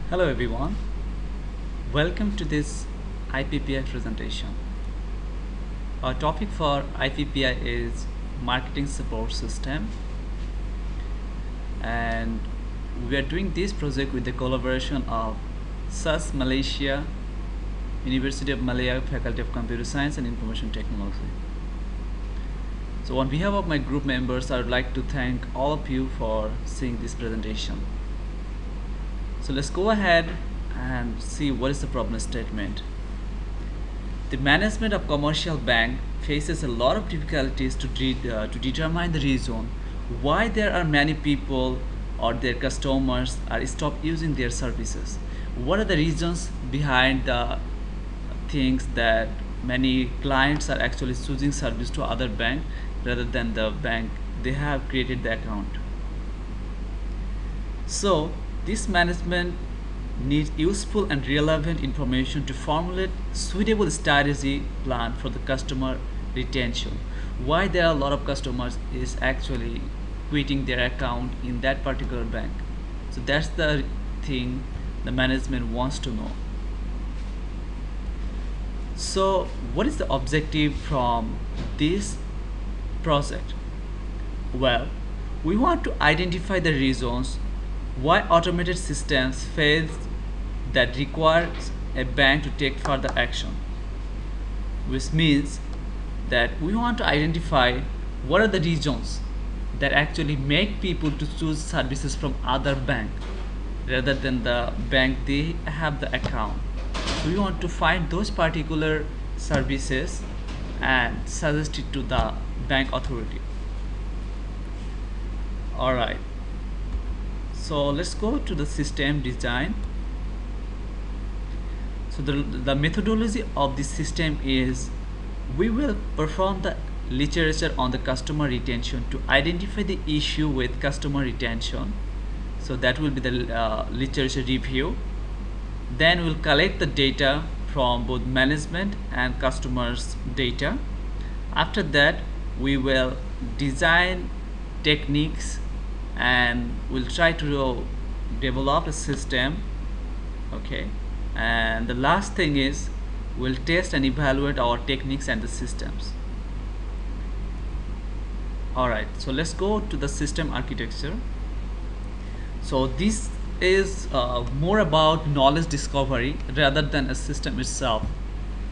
Hello everyone, welcome to this IPPI presentation. Our topic for IPPI is Marketing Support System, and we are doing this project with the collaboration of SAS Malaysia, University of Malaya, Faculty of Computer Science and Information Technology. So on behalf of my group members, I would like to thank all of you for seeing this presentation. So let's go ahead and see what is the problem statement. The management of commercial bank faces a lot of difficulties to determine the reason why there are many people or their customers are stop using their services. What are the reasons behind the things that many clients are actually choosing service to other bank rather than the bank they have created the account? So this management needs useful and relevant information to formulate suitable strategy plan for the customer retention. Why there are a lot of customers is actually quitting their account in that particular bank. So that's the thing the management wants to know. So what is the objective from this project? Well, we want to identify the reasons why automated systems fail that requires a bank to take further action, which means that we want to identify what are the reasons that actually make people to choose services from other bank rather than the bank they have the account. So we want to find those particular services and suggest it to the bank authority. Alright, so let's go to the system design. So the methodology of this system is we will perform the literature on the customer retention to identify the issue with customer retention. So that will be the literature review. Then we'll collect the data from both management and customers data. After that we will design techniques and we'll try to develop a system. Okay, and the last thing is we'll test and evaluate our techniques and the systems. Alright, so let's go to the system architecture. So this is more about knowledge discovery rather than a system itself.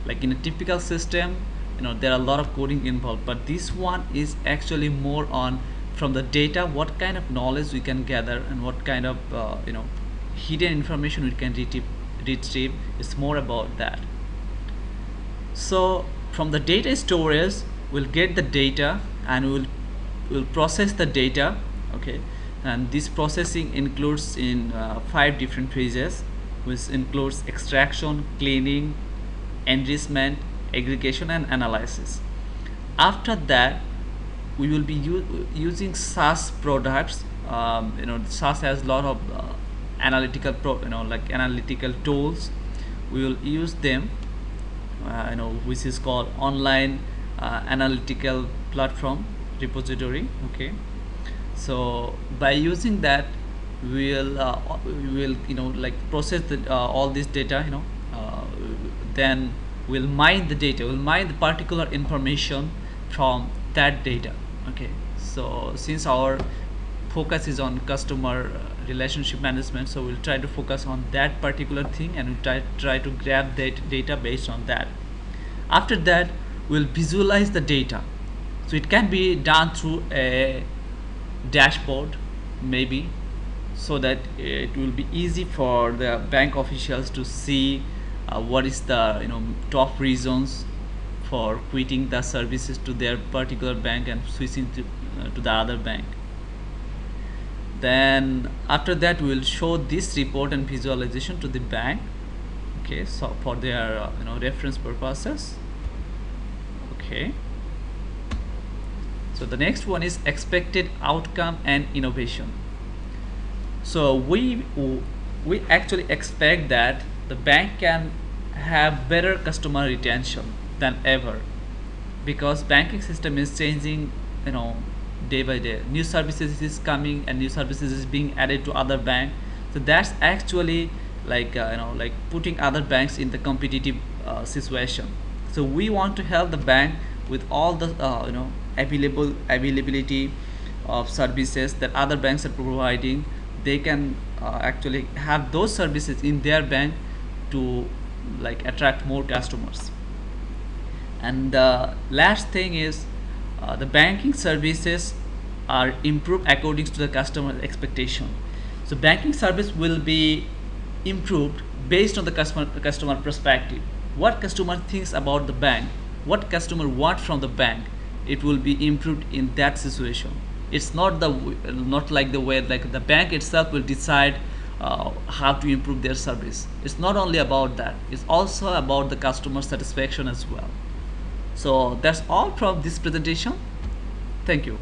Like in a typical system, there are a lot of coding involved, but this one is actually more on from the data what kind of knowledge we can gather and what kind of hidden information we can retrieve. It's more about that. So from the data storage we'll get the data and we'll process the data. Okay, and this processing includes in 5 different phases, which includes extraction, cleaning, enrichment, aggregation and analysis. After that we will be using SAS products. SAS has a lot of analytical analytical tools. We will use them, which is called online analytical platform repository. Okay, so by using that we will process all this data. Then we'll mine the data. We'll mine the particular information from that data. Okay, so since our focus is on customer relationship management, so we'll try to focus on that particular thing and we'll try to grab that data based on that. After that we'll visualize the data. So it can be done through a dashboard maybe, so that it will be easy for the bank officials to see what is the top reasons for quitting the services to their particular bank and switching to the other bank. Then after that we will show this report and visualization to the bank. Okay, so for their reference purposes. Okay, so the next one is expected outcome and innovation. So we actually expect that the bank can have better customer retention than ever, because banking system is changing day by day. New services is coming and new services is being added to other bank. So that's actually like putting other banks in the competitive situation. So we want to help the bank with all the availability of services that other banks are providing. They can actually have those services in their bank to like attract more customers. And the last thing is the banking services are improved according to the customer expectation. So banking service will be improved based on the customer perspective. What customer thinks about the bank, what customer want from the bank, it will be improved in that situation. It's not like the way like the bank itself will decide how to improve their service. It's not only about that, it's also about the customer satisfaction as well. So that's all from this presentation. Thank you.